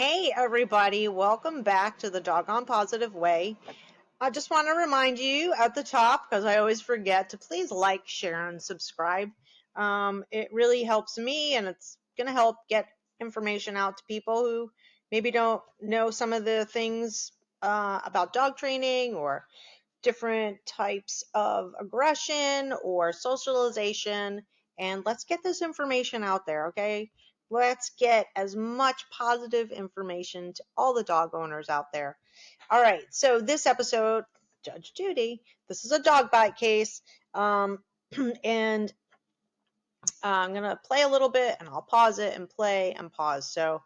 Hey everybody, welcome back to the Doggone Positive Way. I just want to remind you at the top, because I always forget, to please like, share, and subscribe. It really helps me, and it's going to help get information out to people who maybe don't know some of the things about dog training or different types of aggression or socialization. And let's get this information out there, okay? Let's get as much positive information to all the dog owners out there. All right, so this episode, Judge Judy, this is a dog bite case. And I'm going to play a little bit and I'll pause it and play and pause. So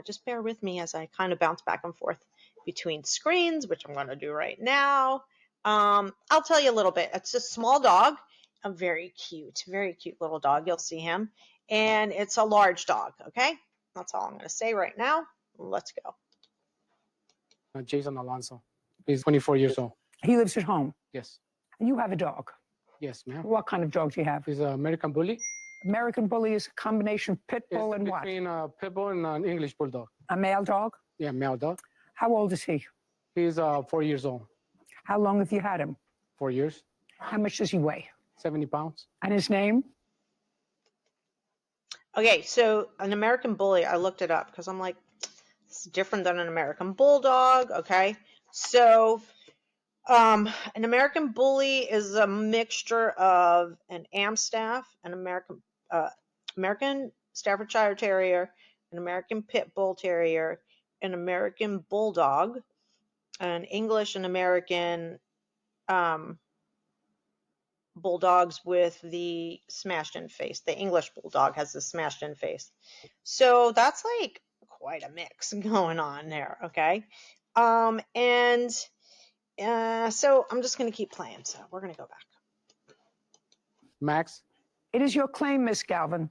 just bear with me as I kind of bounce back and forth between screens, which I'm going to do right now. I'll tell you a little bit. It's a small dog, a very cute little dog. You'll see him. And it's a large dog, okay? That's all I'm going to say right now. Let's go. Jason Alonso. He's 24 years old. He lives at home. Yes. And you have a dog. Yes, ma'am. What kind of dog do you have? He's an American Bully. American Bully is a combination pit bull and what? Between a pit bull and an English bulldog. A male dog? Yeah, male dog. How old is he? He's 4 years old. How long have you had him? 4 years. How much does he weigh? 70 pounds. And his name? Okay, so an American Bully, I looked it up because I'm like, it's different than an American Bulldog, okay? So an American Bully is a mixture of an Amstaff, an American Staffordshire Terrier, an American Pit Bull Terrier, an American Bulldog, an English and American Bulldogs with the smashed in face. The English Bulldog has the smashed in face. So that's like quite a mix going on there, okay? So I'm just going to keep playing. So we're going to go back. Max? It is your claim, Miss Galvin,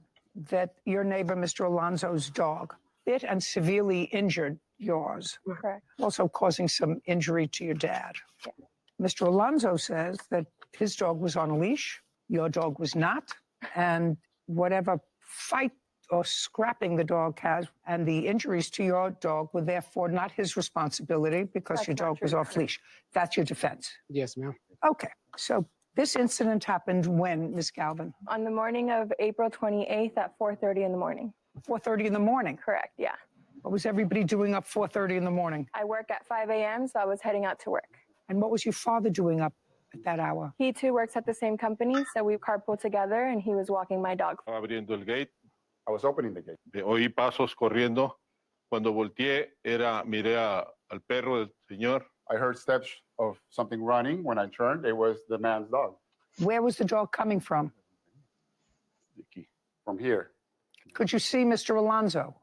that your neighbor, Mr. Alonso's dog, bit and severely injured yours. Correct. Also causing some injury to your dad. Yeah. Mr. Alonso says that his dog was on a leash, your dog was not, and whatever fight or scrapping the dog has and the injuries to your dog were therefore not his responsibility because That's your not dog was true. off leash. That's your defense. Yes, ma'am. Okay, so this incident happened when, Miss Galvin? On the morning of April 28th at 4:30 in the morning. 4:30 in the morning. Correct, yeah. What was everybody doing up 4:30 in the morning? I work at 5 a.m., so I was heading out to work. And what was your father doing up at that hour? He too works at the same company, so we carpool together, and he was walking my dog. Abriendo el gate, I was opening the gate. oí pasos corriendo. Cuando volteé, miré al perro del señor. I heard steps of something running. When I turned, it was the man's dog Where was the dog coming from? De aquí. from here. Could you see Mr. Alonso?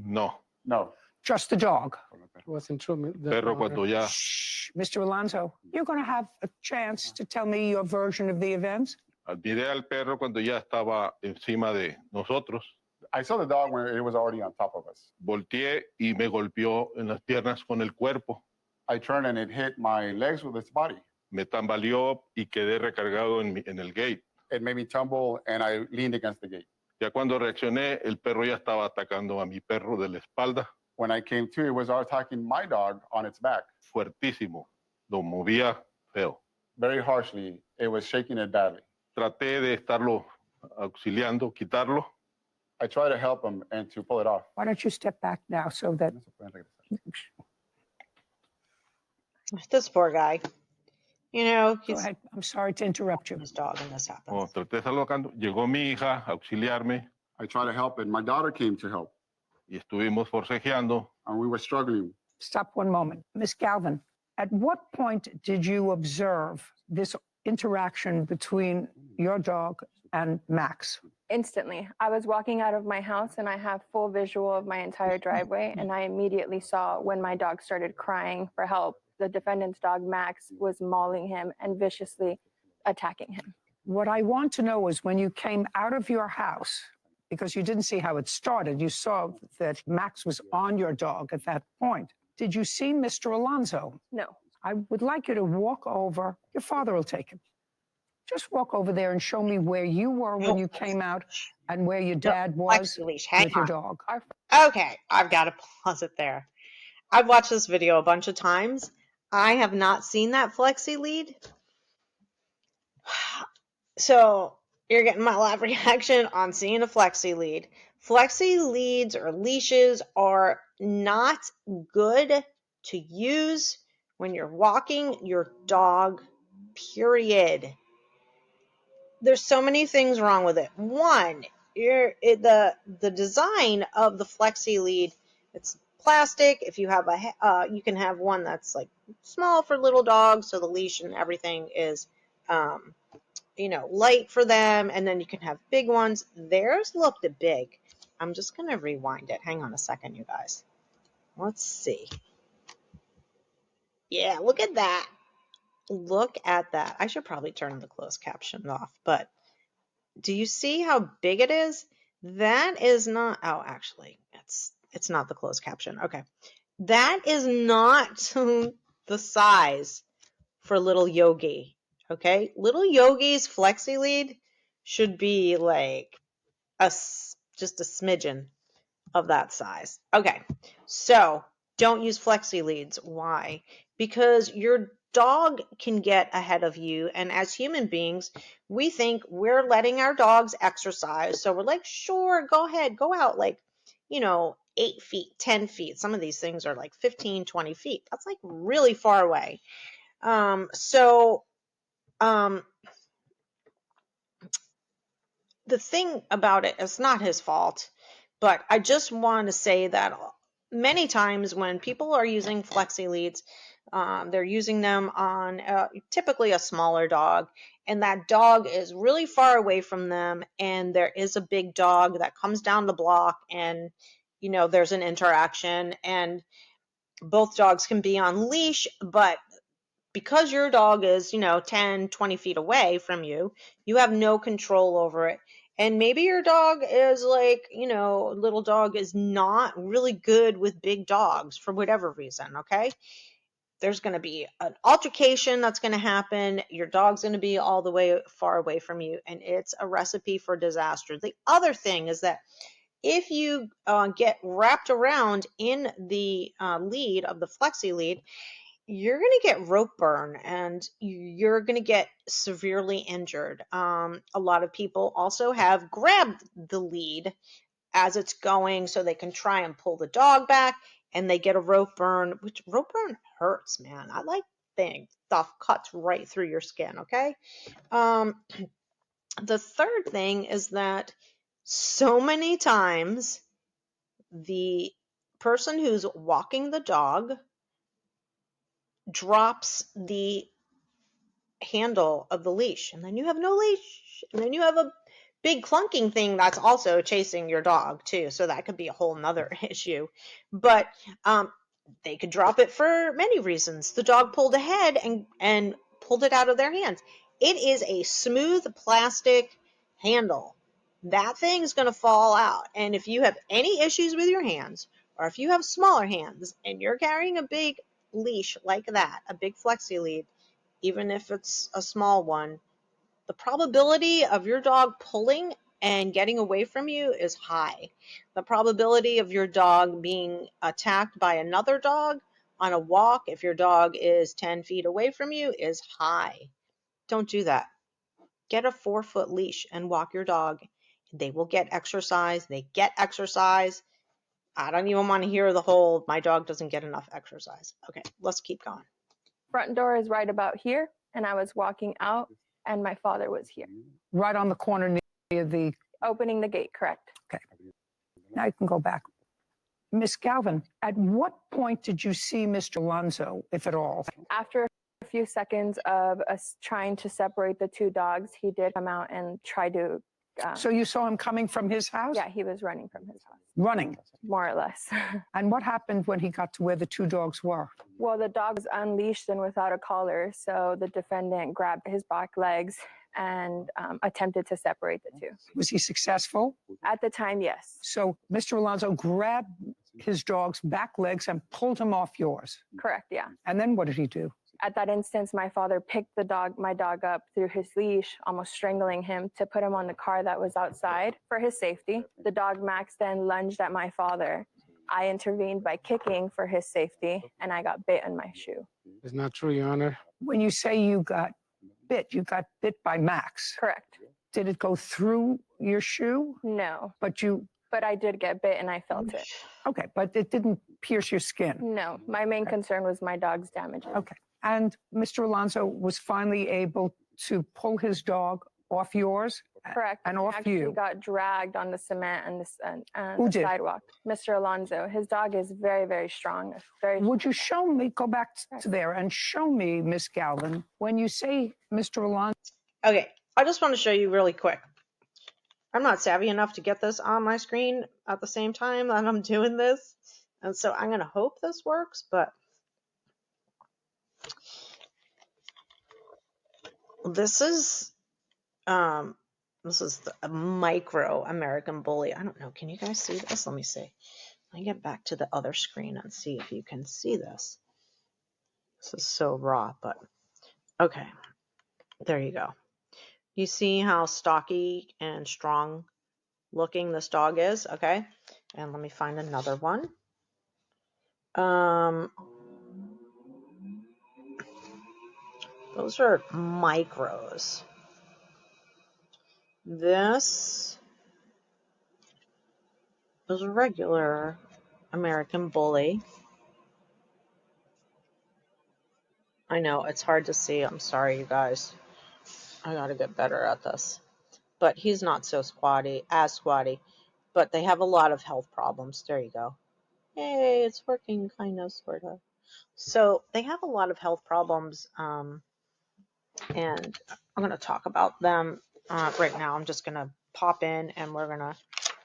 No, No. Just the dog? It wasn't true. perro cuando ya Shh, Mr. Alonso, you're going to have a chance to tell me your version of the events. miré al perro cuando ya estaba encima de nosotros. I saw the dog when it was already on top of us. Volteé y me golpeó en las piernas con el cuerpo. I turned and it hit my legs with its body. Me tambaleó y quedé recargado en el gate. It made me tumble and I leaned against the gate. Ya cuando reaccioné, el perro ya estaba atacando a mi perro de la espalda, When I came to, it was attacking my dog on its back. fuertísimo. Lo movía feo. Very harshly. It was shaking it badly. Traté de estarlo auxiliando, quitarlo. I tried to help him and to pull it off. Why don't you step back now so that... This poor guy. You know, Go he's ahead. I'm sorry to interrupt you. his dog when this happens. Cuando traté de estarlo sacando, llegó mi hija a auxiliarme I tried to help and my daughter came to help. y estuvimos forcejeando. And we were struggling. Stop one moment. Miss Galvin, at what point did you observe this interaction between your dog and Max? Instantly. I was walking out of my house, and I have full visual of my entire driveway, and I immediately saw when my dog started crying for help. The defendant's dog, Max, was mauling him and viciously attacking him. What I want to know is when you came out of your house, because you didn't see how it started, you saw that Max was on your dog at that point. Did you see Mr. Alonso? No. I would like you to walk over. Your father will take him. Just walk over there and show me where you were when you came out and where your dad was Flexi leash. Hang with your on. dog. Okay, I've got to pause it there. I've watched this video a bunch of times. I have not seen that flexi lead. So you're getting my live reaction on seeing a flexi lead. Flexi leads or leashes are not good to use when you're walking your dog, period. There's so many things wrong with it. One, the design of the flexi lead, it's plastic. If you have you can have one that's like small for little dogs, so the leash and everything is light for them, and then you can have big ones. Theirs looked big. I'm just gonna rewind it. Hang on a second, you guys. Let's see. Yeah, look at that. Look at that. I should probably turn the closed caption off, but do you see how big it is? That is not, oh, actually, it's not the closed caption. Okay. That is not the size for little Yogi. Okay. Little Yogi's flexi lead should be like just a smidgen of that size. Okay. So don't use flexi leads. Why? Because your dog can get ahead of you, and as human beings, we think we're letting our dogs exercise, so we're like, sure, go ahead, go out, like 8 feet, 10 feet. Some of these things are like 15, 20 feet. That's like really far away. The thing about it, it's not his fault, but I just want to say that many times when people are using flexi leads, they're using them on typically a smaller dog, and that dog is really far away from them, and there is a big dog that comes down the block, and there's an interaction, and both dogs can be on leash, but because your dog is 10, 20 feet away from you, you have no control over it. And maybe your dog is like, little dog is not really good with big dogs for whatever reason. Okay, there's going to be an altercation that's going to happen. Your dog's going to be all the way far away from you, and it's a recipe for disaster. The other thing is that if you get wrapped around in the lead of the flexi lead, you're going to get rope burn, and you're going to get severely injured. A lot of people also have grabbed the lead as it's going so they can try and pull the dog back, and they get a rope burn, which rope burn hurts, man. I like things. Stuff cuts right through your skin, okay? The third thing is that so many times the person who's walking the dog drops the handle of the leash, and then you have no leash, and then you have a big clunking thing that's also chasing your dog too, so that could be a whole nother issue. But they could drop it for many reasons. The dog pulled ahead and pulled it out of their hands. It is a smooth plastic handle. That thing's going to fall out, and if you have any issues with your hands, or if you have smaller hands and you're carrying a big leash like that, a big flexi lead, even if it's a small one, the probability of your dog pulling and getting away from you is high. The probability of your dog being attacked by another dog on a walk, if your dog is 10 feet away from you, is high. Don't do that. Get a 4-foot leash and walk your dog. They will get exercise. They get exercise. I don't even want to hear the whole, my dog doesn't get enough exercise. Okay, let's keep going. Front door is right about here, and I was walking out, and my father was here. Right on the corner near the... Opening the gate, correct. Okay. Now you can go back. Miss Galvin, at what point did you see Mr. Alonso, if at all? After a few seconds of us trying to separate the two dogs, he did come out and try to... So you saw him coming from his house? Yeah, he was running from his house. Running? More or less. And what happened when he got to where the two dogs were? Well, the dog was unleashed and without a collar, so the defendant grabbed his back legs and attempted to separate the two. Was he successful? At the time, yes. So Mr. Alonso grabbed his dog's back legs and pulled him off yours? Correct, yeah. And then what did he do? At that instance, my father picked my dog up through his leash, almost strangling him, to put him on the car that was outside for his safety. The dog Max then lunged at my father. I intervened by kicking for his safety, and I got bit in my shoe. It's not true, Your Honor. When you say you got bit by Max. Correct. Did it go through your shoe? No, But I did get bit and I felt it. okay, but it didn't pierce your skin. No, my main concern was my dog's damages. Okay. And Mr. Alonso was finally able to pull his dog off yours Correct. and He off actually you. got dragged on the cement and Who the did? sidewalk. Mr. Alonso. His dog is very, very strong. Very. Would you show me, go back to there and show me, Miss Galvin, when you say Mr. Alonso? Okay, I just want to show you really quick. I'm not savvy enough to get this on my screen at the same time that I'm doing this. And so I'm going to hope this works, but this is the micro American Bully. I don't know. Can you guys see this? Let me see. Let me get back to the other screen and see if you can see this. This is so raw, but okay. There you go. You see how stocky and strong looking this dog is? Okay. And let me find another one. Those are micros. This is a regular American Bully. I know, it's hard to see. I'm sorry, you guys. I gotta get better at this. But he's not so squatty. But they have a lot of health problems. There you go. Hey, it's working, kind of, sort of. So they have a lot of health problems, and I'm going to talk about them right now. I'm just going to pop in and we're going to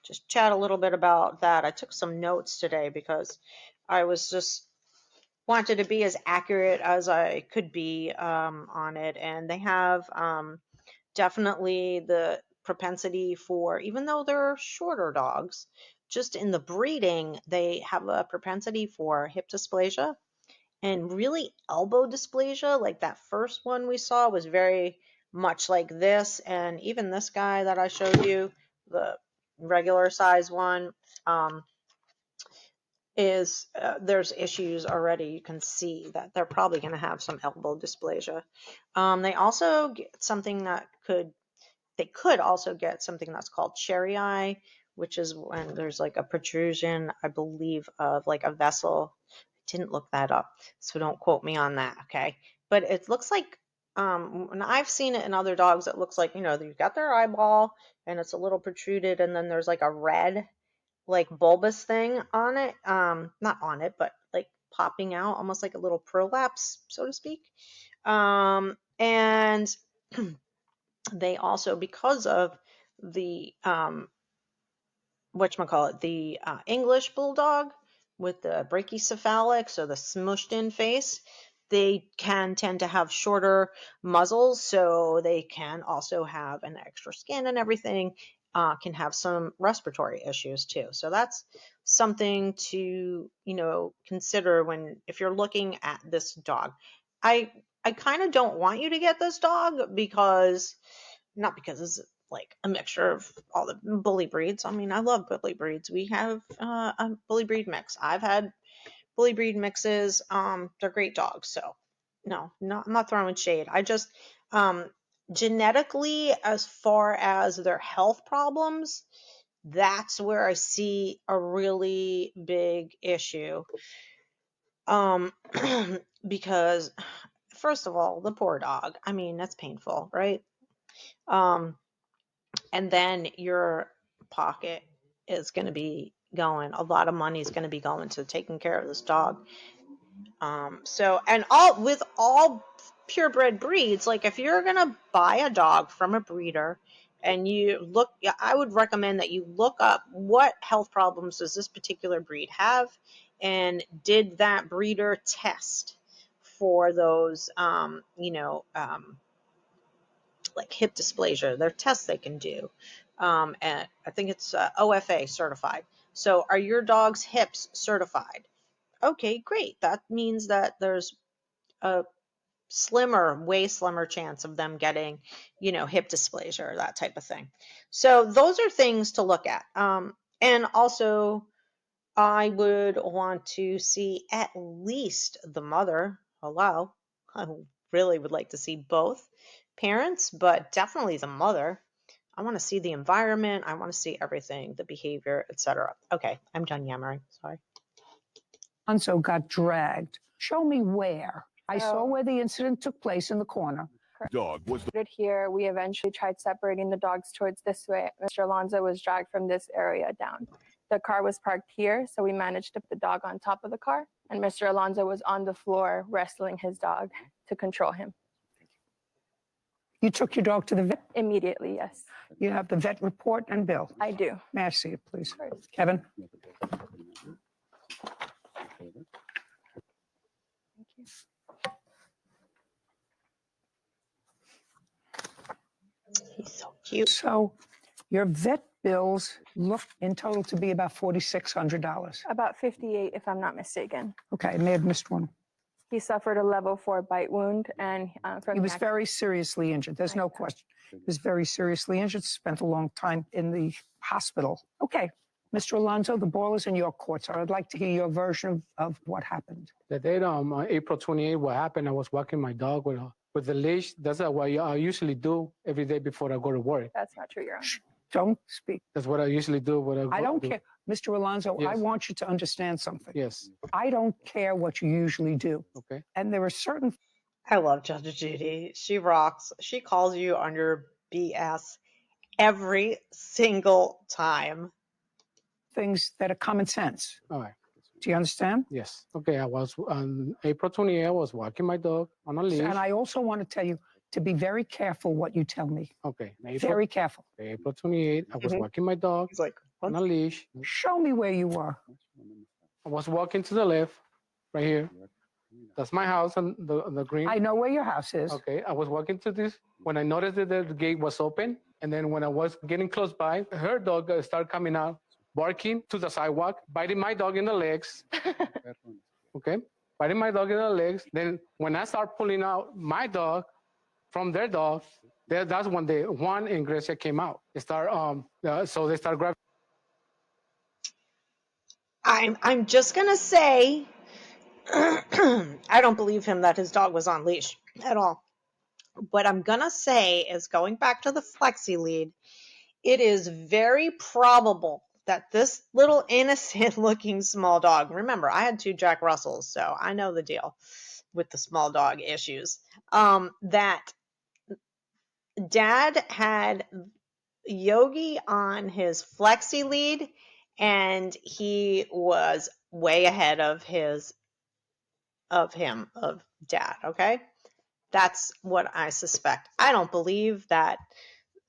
just chat a little bit about that. I took some notes today because I was just wanted to be as accurate as I could be on it. And they have definitely the propensity for, even though they're shorter dogs, just in the breeding, they have a propensity for hip dysplasia and really elbow dysplasia. Like that first one we saw was very much like this. And even this guy that I showed you, the regular size one, there's issues already. You can see that they're probably going to have some elbow dysplasia. They also get something they could also get something that's called cherry eye, which is when there's like a protrusion, I believe, of like a vessel. I didn't look that up, so don't quote me on that, okay? But it looks like, when I've seen it in other dogs, it looks like, you've got their eyeball and it's a little protruded, and then there's like a red, like bulbous thing on it, not on it, but like popping out, almost like a little prolapse, so to speak. And they also, because of the the English bulldog with the brachycephalic, so the smushed in face, they can tend to have shorter muzzles, so they can also have an extra skin and everything, can have some respiratory issues too. So that's something to, consider if you're looking at this dog. I kind of don't want you to get this dog because, not because it's like a mixture of all the bully breeds. I mean, I love bully breeds. We have a bully breed mix. I've had bully breed mixes. They're great dogs. So no, I'm not throwing shade. I just, genetically, as far as their health problems, that's where I see a really big issue. Because first of all, the poor dog, I mean, that's painful, right? And then your pocket is going to be going, a lot of money is going to be going to taking care of this dog. And with all purebred breeds, like if you're going to buy a dog from a breeder and I would recommend that you look up what health problems does this particular breed have, and did that breeder test for those, like hip dysplasia. There are tests they can do. And I think it's OFA certified. So are your dog's hips certified? Okay, great. That means that there's a way slimmer chance of them getting, hip dysplasia or that type of thing. So those are things to look at. And also, I would want to see at least the mother. Hello. I really would like to see both parents, but definitely the mother. I want to see the environment. I want to see everything, the behavior, etc. Okay, I'm done yammering. Sorry. Alonso got dragged. Show me where. I saw Oh. where the incident took place in the corner. Dog was Here, we eventually tried separating the dogs towards this way. Mr. Alonso was dragged from this area down. The car was parked here, so we managed to put the dog on top of the car, and Mr. Alonso was on the floor wrestling his dog to control him. You took your dog to the vet? Immediately, yes. You have the vet report and bill. I do. May I see it, please? Kevin? He's so cute. So your vet bills look in total to be about $4,600. About 58, if I'm not mistaken. Okay, I may have missed one. He suffered a level 4 bite wound, and from He the was accident- very seriously injured. There's no question. He was very seriously injured, spent a long time in the hospital. Okay, Mr. Alonso, the ball is in your court, sir. I'd like to hear your version of what happened. The date on April 28th, what happened, I was walking my dog with the leash. That's what I usually do every day before I go to work. That's not true, Your Honor. Don't speak. That's what I usually do. I don't care. Mr. Alonso, I Yes. want you to understand something. Yes. I don't care what you usually do. Okay. And there are certain I love Judge Judy. She rocks. She calls you on your BS every single time. things that are common sense. All right. Do you understand? Yes. Okay. I was on April 28th. I was walking my dog on a leash. And I also want to tell you to be very careful what you tell me. Okay. April, Very careful. April 28th, I was walking my dog He's like, on a leash. Show me where you were. I was walking to the left, right here. That's my house on the green. I know where your house is. Okay, I was walking to this when I noticed that the gate was open, and then when I was getting close by, her dog started coming out, barking to the sidewalk, biting my dog in the legs. Okay, biting my dog in the legs. Then when I start pulling out my dog from their dog, that's when the Juan and Grecia came out. They start so they start grabbing. I'm just gonna say, I don't believe him that his dog was on leash at all. What I'm gonna say is, going back to the flexi lead, it is very probable that this little innocent-looking small dog. Remember, I had 2 Jack Russells, so I know the deal with the small dog issues. That Dad had Yogi on his flexi lead, and he was way ahead of Dad. Okay, that's what I suspect. I don't believe that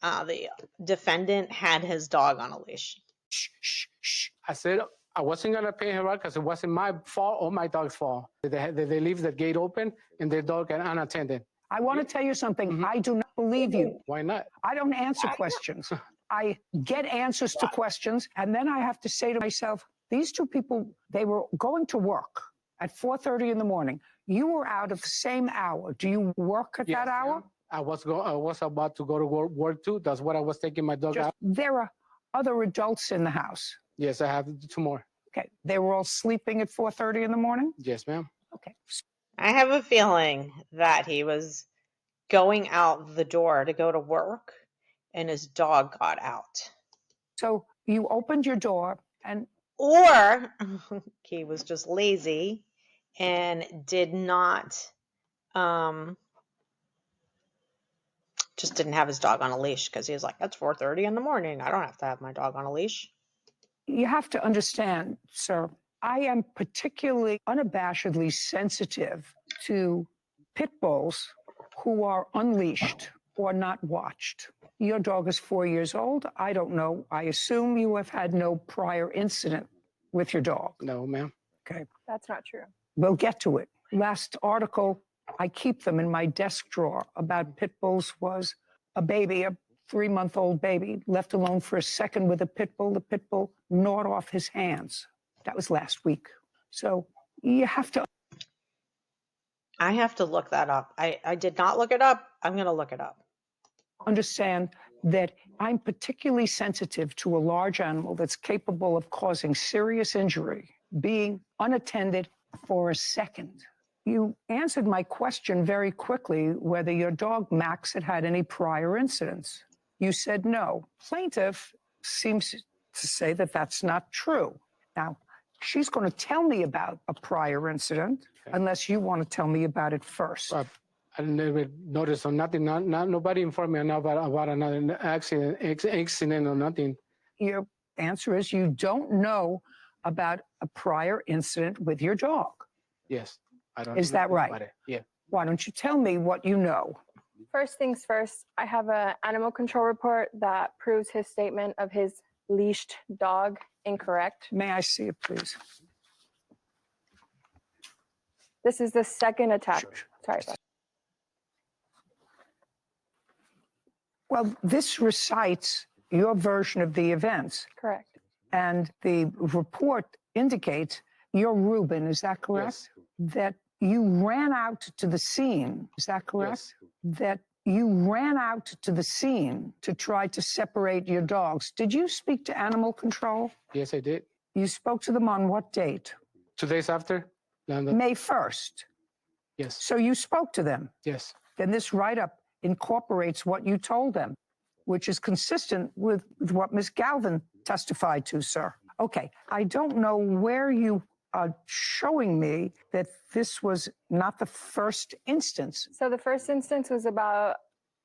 the defendant had his dog on a leash. Shh, shh, shh. I said I wasn't gonna pay her out because it wasn't my fault or my dog's fault. They leave the gate open and their dog got unattended. I want to tell you something. I do not believe you. Why not? I don't answer questions. I get answers to questions, and then I have to say to myself, these 2 people, they were going to work at 4:30 in the morning. You were out of the same hour. Do you work at that hour? ma'am. I was about to go to work too. That's what I was taking my dog out. There are other adults in the house. Yes, I have 2 more. Okay. They were all sleeping at 4:30 in the morning? Yes, ma'am. Okay. I have a feeling that he was going out the door to go to work, and his dog got out. So you opened your door and Or he was just lazy and did not, just didn't have his dog on a leash because he was like, that's 4:30 in the morning. I don't have to have my dog on a leash. you have to understand, sir, I am particularly unabashedly sensitive to pit bulls who are unleashed or not watched. Your dog is 4 years old. I don't know. I assume you have had no prior incident with your dog. No, ma'am. Okay. That's not true. We'll get to it. Last article, I keep them in my desk drawer, about pit bulls was a baby, a 3-month-old baby, left alone for a second with a pit bull. The pit bull gnawed off his hands. That was last week. So you have to. I have to look that up. I did not look it up. I'm going to look it up. Understand that I'm particularly sensitive to a large animal that's capable of causing serious injury, being unattended for a second. You answered my question very quickly whether your dog Max had any prior incidents. You said no. Plaintiff seems to say that that's not true. Now, she's going to tell me about a prior incident unless you want to tell me about it first. I never noticed or nothing. Nobody informed me about another accident or nothing. Your answer is you don't know about a prior incident with your dog. Yes, I don't. Is that know right? about it. Yeah. Why don't you tell me what you know? First things first, I have an animal control report that proves his statement of his leashed dog incorrect. May I see it, please? This is the second attack. Sure. Sorry about Well, this recites your version of the events, that. Correct. and the report indicates you're Ruben, is that correct? Yes. That you ran out to the scene, is that correct? Yes. That you ran out to the scene to try to separate your dogs. Did you speak to animal control? Yes, I did. You spoke to them on what date? 2 days after. May 1st. Yes. So you spoke to them. Yes. Then this write-up incorporates what you told them, which is consistent with what Ms. Galvin testified to, sir. Okay, I don't know where you are showing me that this was not the first instance. So the first instance was about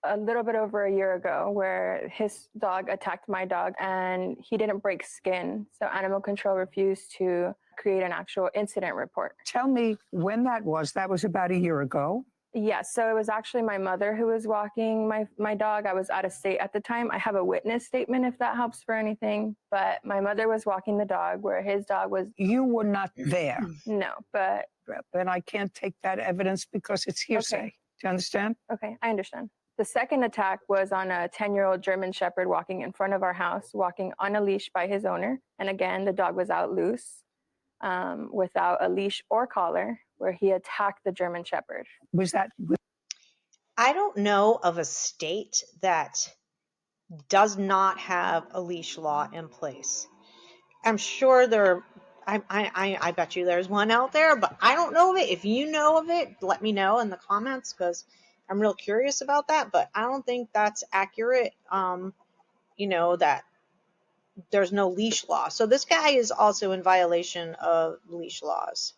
a little bit over a year ago where his dog attacked my dog and he didn't break skin. So animal control refused to create an actual incident report. Tell me when that was. That was about a year ago. Yes, so it was actually my mother who was walking my dog. I was out of state at the time. I have a witness statement if that helps for anything, but my mother was walking the dog where his dog was. You were not there. No, but. Then I can't take that evidence because it's hearsay. Okay. Do you understand? Okay, I understand. The second attack was on a 10-year-old German Shepherd walking in front of our house, walking on a leash by his owner. And again, the dog was out loose without a leash or collar, where he attacked the German Shepherd. Was that? I don't know of a state that does not have a leash law in place. I'm sure I bet you there's one out there, but I don't know of it. If you know of it, let me know in the comments because I'm real curious about that. But I don't think that's accurate. That there's no leash law. So this guy is also in violation of leash laws.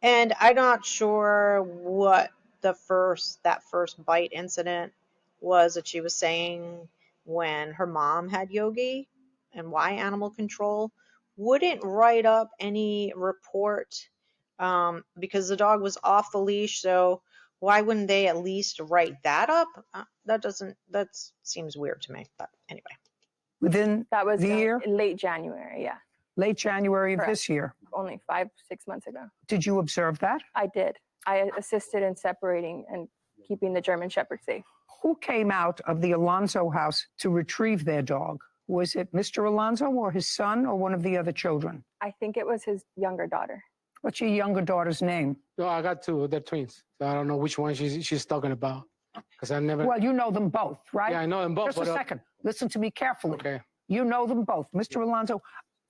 And I'm not sure what that first bite incident was that she was saying when her mom had Yogi, and why animal control wouldn't write up any report because the dog was off the leash. So why wouldn't they at least write that up? That seems weird to me. But anyway. Within That was the year? late January, yeah. Late January of Correct. this year. Only 5-6 months ago. Did you observe that? I did. I assisted in separating and keeping the German Shepherd safe. Who came out of the Alonso house to retrieve their dog? Was it Mr. Alonso or his son or one of the other children? I think it was his younger daughter. What's your younger daughter's name? No, I got two. They're twins. So I don't know which one she's talking about because I never. Well, you know them both, right? Yeah, I know them both. Just a second. Listen to me carefully. Okay. You know them both. Mr. Alonso,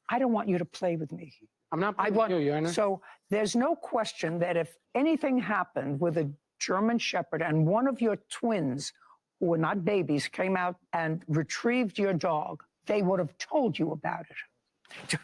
I don't want you to play with me. I'm not. I want you, Your Honor. So there's no question that if anything happened with a German Shepherd and one of your twins, who were not babies, came out and retrieved your dog, they would have told you about it.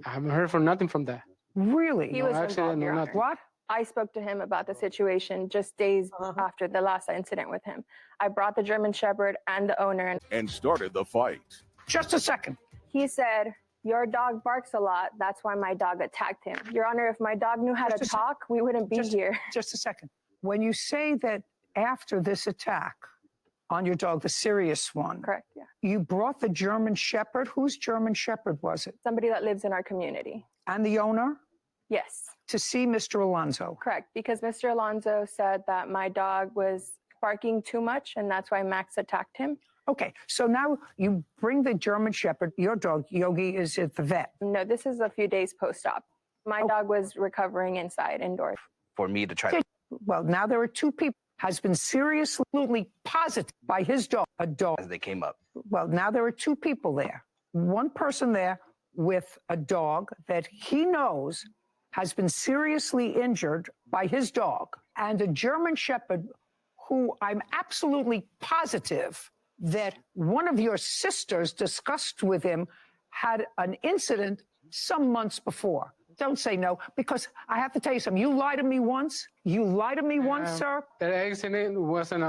I haven't heard from nothing from that. Really? He was accident, involved, no Your Honor. nothing. What? I spoke to him about the situation just days after the last incident with him. I brought the German Shepherd and the owner, and started the fight. Just a second. he said, "Your dog barks a lot. That's why my dog attacked him." Your Honor, if my dog knew how to talk, we wouldn't be here. Just a second. When you say that after this attack on your dog, the serious one, Correct, yeah. you brought the German Shepherd. Whose German Shepherd was it? Somebody that lives in our community. And the owner? Yes, To see Mr. Alonso. correct. Because Mr. Alonso said that my dog was barking too much, and that's why Max attacked him. Okay, so now you bring the German Shepherd. Your dog, Yogi, is at the vet. No, this is a few days post-op. My dog was recovering inside, indoors. for me to try to. Well, now there are two people has been seriously positive by his dog, a dog. As they came up. Well, now there are two people there. One person there with a dog that he knows has been seriously injured by his dog, and a German Shepherd who I'm absolutely positive that one of your sisters discussed with him had an incident some months before. Don't say no, because I have to tell you something. You lied to me once. You lied to me once, sir. That accident wasn't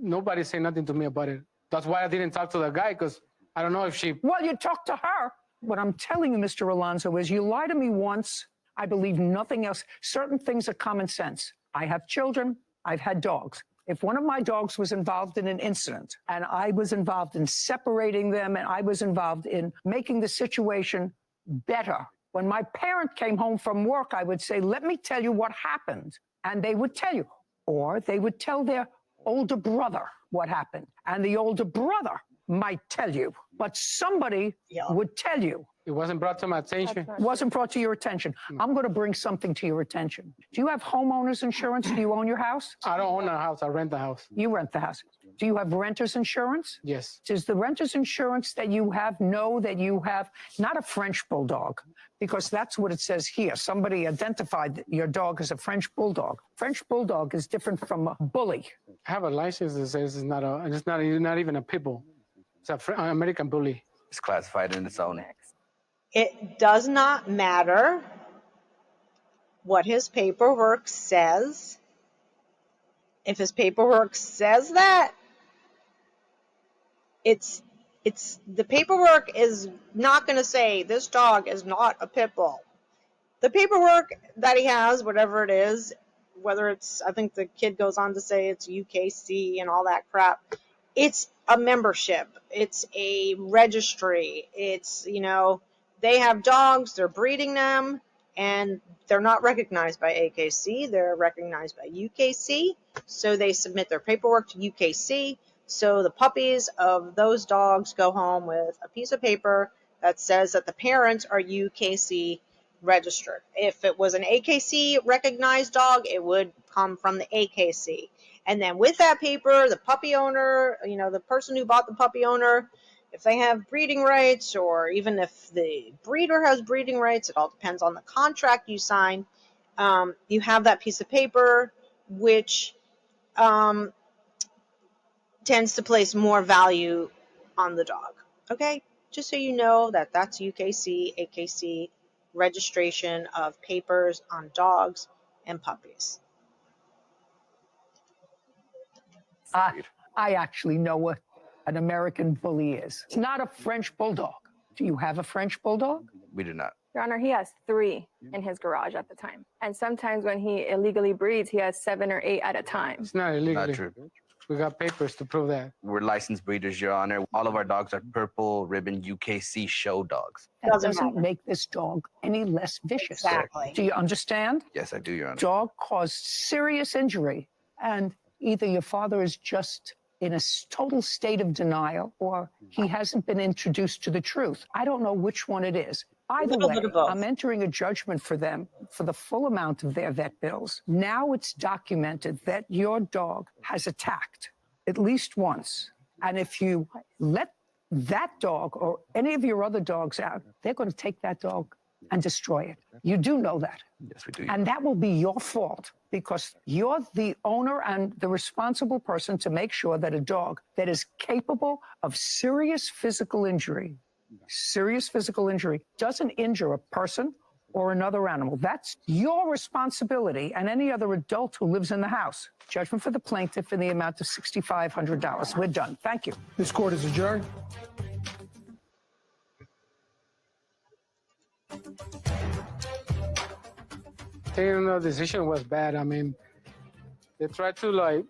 nobody said nothing to me about it. That's why I didn't talk to the guy, because I don't know if she. Well, you talked to her. What I'm telling you, Mr. Alonso, is you lied to me once. I believe nothing else. Certain things are common sense. I have children. I've had dogs. If one of my dogs was involved in an incident and I was involved in separating them and I was involved in making the situation better, when my parent came home from work, I would say, let me tell you what happened. And they would tell you. Or they would tell their older brother what happened. And the older brother might tell you. But somebody would tell you. It wasn't brought to my attention. Wasn't brought to your attention. I'm going to bring something to your attention. Do you have homeowners insurance? Do you own your house? I don't own a house. I rent the house. You rent the house. Do you have renter's insurance? Yes. Does the renter's insurance that you have know that you have not a French bulldog? Because that's what it says here. Somebody identified your dog as a French bulldog. French bulldog is different from a bully. I have a license that says it's not even a pit bull. It's an American bully. It's classified in its own. It does not matter what his paperwork says. If his paperwork says that, it's the paperwork is not going to say this dog is not a pit bull. The paperwork that he has, whatever it is, whether it's, I think the kid goes on to say it's UKC and all that crap, it's a membership. It's a registry. It's, they have dogs, they're breeding them, and they're not recognized by AKC. They're recognized by UKC. So they submit their paperwork to UKC. So the puppies of those dogs go home with a piece of paper that says that the parents are UKC registered. If it was an AKC recognized dog, it would come from the AKC. And then with that paper, the puppy owner, the person who bought the puppy owner, if they have breeding rights, or even if the breeder has breeding rights, it all depends on the contract you sign. You have that piece of paper, which tends to place more value on the dog. Okay? Just so you know that's UKC, AKC registration of papers on dogs and puppies. I actually know what an American bully is. It's not a French bulldog. Do you have a French bulldog? We do not. Your Honor, he has 3 in his garage at the time. And sometimes when he illegally breeds, he has 7 or 8 at a time. It's not illegal. Not true. We got papers to prove that. We're licensed breeders, Your Honor. All of our dogs are purple ribbon UKC show dogs. That doesn't make this dog any less vicious. Exactly. Do you understand? Yes, I do, Your Honor. Dog caused serious injury, and either your father is just in a total state of denial or he hasn't been introduced to the truth. I don't know which one it is. Either way, I'm entering a judgment for them for the full amount of their vet bills. Now it's documented that your dog has attacked at least once. And if you let that dog or any of your other dogs out, they're going to take that dog and destroy it. You do know that. Yes, we do. And that will be your fault because you're the owner and the responsible person to make sure that a dog that is capable of serious physical injury doesn't injure a person or another animal. That's your responsibility and any other adult who lives in the house. Judgment for the plaintiff in the amount of $6,500. We're done. Thank you. This court is adjourned. Taking the decision was bad. I mean, they tried to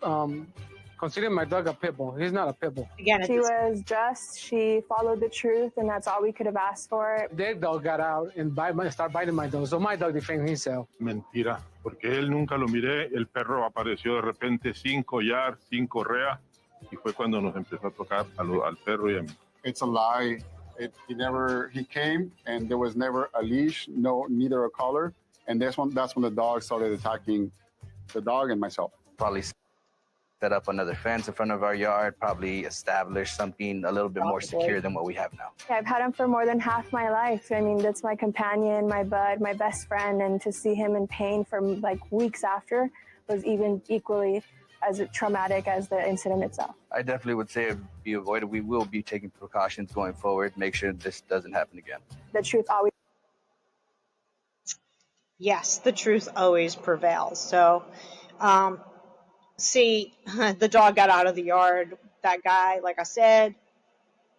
consider my dog a pit bull. He's not a pit bull. Again, She was just, she followed the truth, and that's all we could have asked for. Their dog got out and started biting my dog. So my dog defended himself. Mentira, porque él nunca lo miré. El perro apareció de repente sin collar, sin correa, y fue cuando nos empezó a tocar al perro y a mí. It's a lie. He came and there was never a leash, neither a collar. And that's when the dog started attacking the dog and myself. Probably set up another fence in front of our yard, probably establish something a little bit more secure than what we have now. I've had him for more than half my life. I mean, that's my companion, my bud, my best friend, and to see him in pain for like weeks after was even equally as traumatic as the incident itself. I definitely would say it'd be avoided. We will be taking precautions going forward, make sure this doesn't happen again. The truth always. Yes, the truth always prevails. So, see, the dog got out of the yard. That guy, like I said,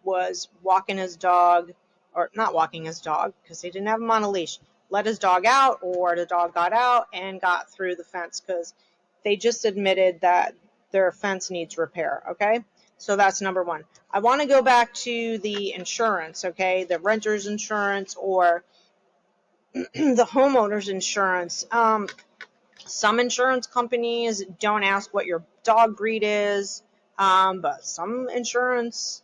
was walking his dog, or not walking his dog because he didn't have him on a leash. Let his dog out, or the dog got out and got through the fence because they just admitted that their fence needs repair. Okay, so that's number one. I want to go back to the insurance. Okay, the renter's insurance or the homeowner's insurance. Some insurance companies don't ask what your dog breed is, but some insurance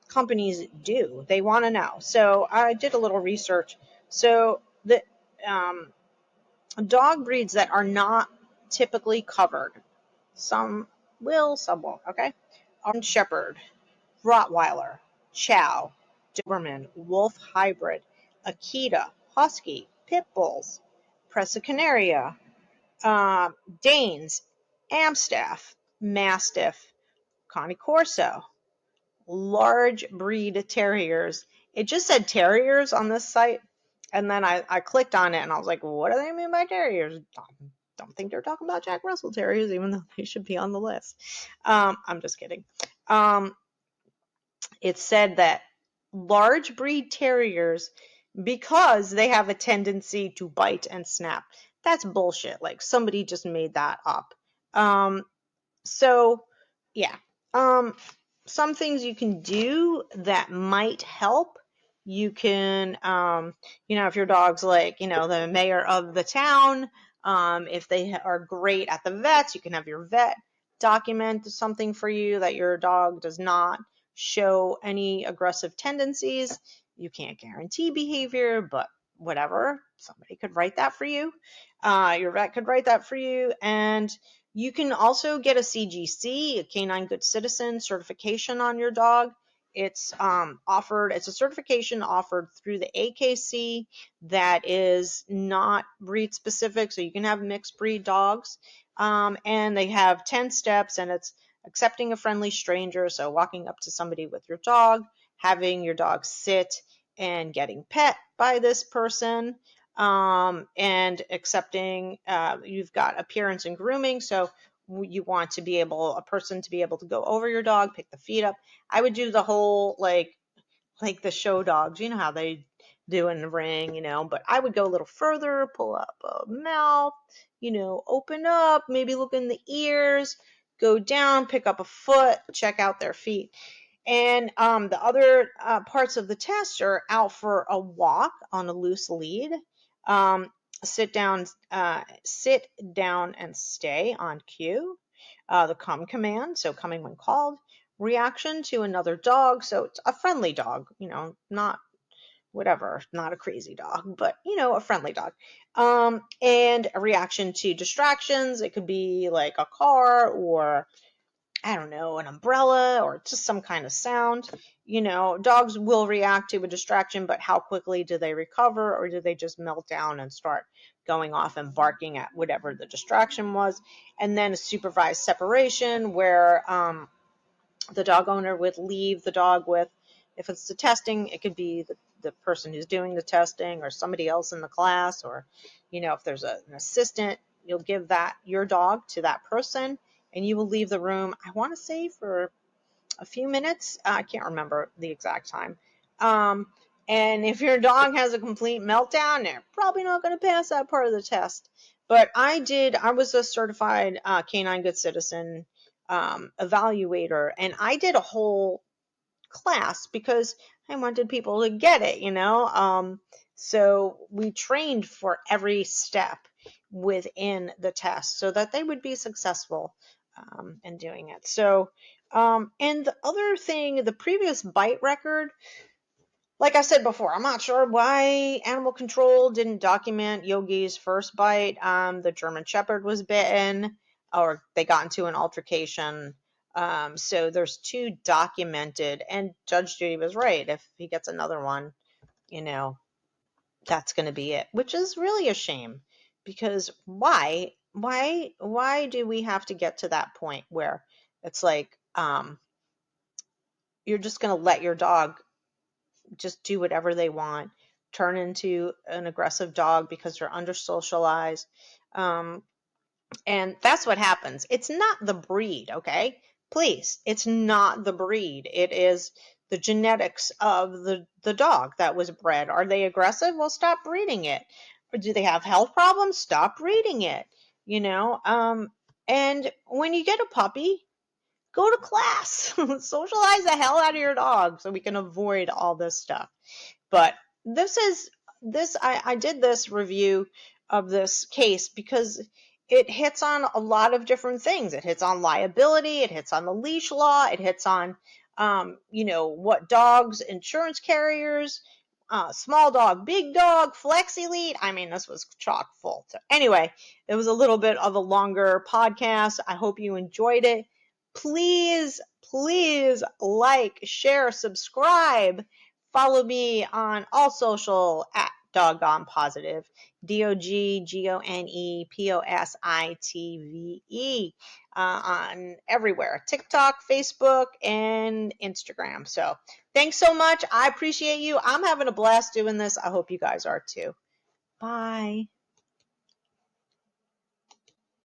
companies do. They want to know. So I did a little research. So the dog breeds that are not typically covered, some will, some won't, okay, are Shepherd, Rottweiler, Chow, Doberman, Wolf Hybrid, Akita, Husky, Pit Bulls, Presa Canaria, Danes, Amstaff, Mastiff, Connie Corso, large breed terriers. It just said terriers on this site, and then I clicked on it and I was like, what do they mean by terriers? Don't think they're talking about Jack Russell Terriers, even though they should be on the list. I'm just kidding. It said that large breed terriers, because they have a tendency to bite and snap. That's bullshit. Like somebody just made that up. So yeah. Some things you can do that might help. You can, if your dog's like, the mayor of the town, if they are great at the vets, you can have your vet document something for you that your dog does not show any aggressive tendencies. You can't guarantee behavior, but whatever, somebody could write that for you. Your vet could write that for you. And you can also get a CGC, a Canine Good Citizen certification on your dog. It's it's a certification offered through the AKC that is not breed specific, so you can have mixed breed dogs. And they have 10 steps, and it's accepting a friendly stranger, so walking up to somebody with your dog, having your dog sit and getting pet by this person, and accepting, you've got appearance and grooming. So you want to be a person to be able to go over your dog, pick the feet up. I would do the whole, like the show dogs, you know how they do in the ring, but I would go a little further, pull up a mouth, open up, maybe look in the ears, go down, pick up a foot, check out their feet. And the other parts of the test are out for a walk on a loose lead, sit down and stay on cue, the come command, so coming when called, reaction to another dog, so it's a friendly dog, not whatever, not a crazy dog, but a friendly dog, and a reaction to distractions. It could be like a car, or I don't know, an umbrella, or just some kind of sound. Dogs will react to a distraction, but how quickly do they recover, or do they just melt down and start going off and barking at whatever the distraction was? And then a supervised separation where the dog owner would leave the dog with, if it's the testing, it could be the person who's doing the testing or somebody else in the class, or, if there's an assistant, you'll give your dog to that person, and you will leave the room, I want to say, for a few minutes. I can't remember the exact time. And if your dog has a complete meltdown, they're probably not going to pass that part of the test. But I was a certified Canine Good Citizen evaluator, and I did a whole class because I wanted people to get it, so we trained for every step within the test so that they would be successful in doing it. So, and the other thing, the previous bite record, like I said before, I'm not sure why animal control didn't document Yogi's first bite. The German Shepherd was bitten, or they got into an altercation. So there's 2 documented, and Judge Judy was right. If he gets another one, you know, that's going to be it, which is really a shame, because why do we have to get to that point where it's like, you're just going to let your dog just do whatever they want, turn into an aggressive dog because they're under socialized. And that's what happens. It's not the breed, okay? Please, it's not the breed. It is the genetics of the dog that was bred. Are they aggressive? Well, stop breeding it. Or do they have health problems? Stop breeding it. You know, and when you get a puppy, go to class. Socialize the hell out of your dog so we can avoid all this stuff. But I did this review of this case because it hits on a lot of different things. It hits on liability, it hits on the leash law, it hits on what dogs, insurance carriers, small dog, big dog, flexi lead. I mean, this was chock full. So anyway, it was a little bit of a longer podcast. I hope you enjoyed it. Please, please like, share, subscribe. Follow me on all social at Doggone Positive, DOGGONEPOSITVE, on everywhere, TikTok, Facebook, and Instagram. So thanks so much. I appreciate you. I'm having a blast doing this. I hope you guys are too. Bye.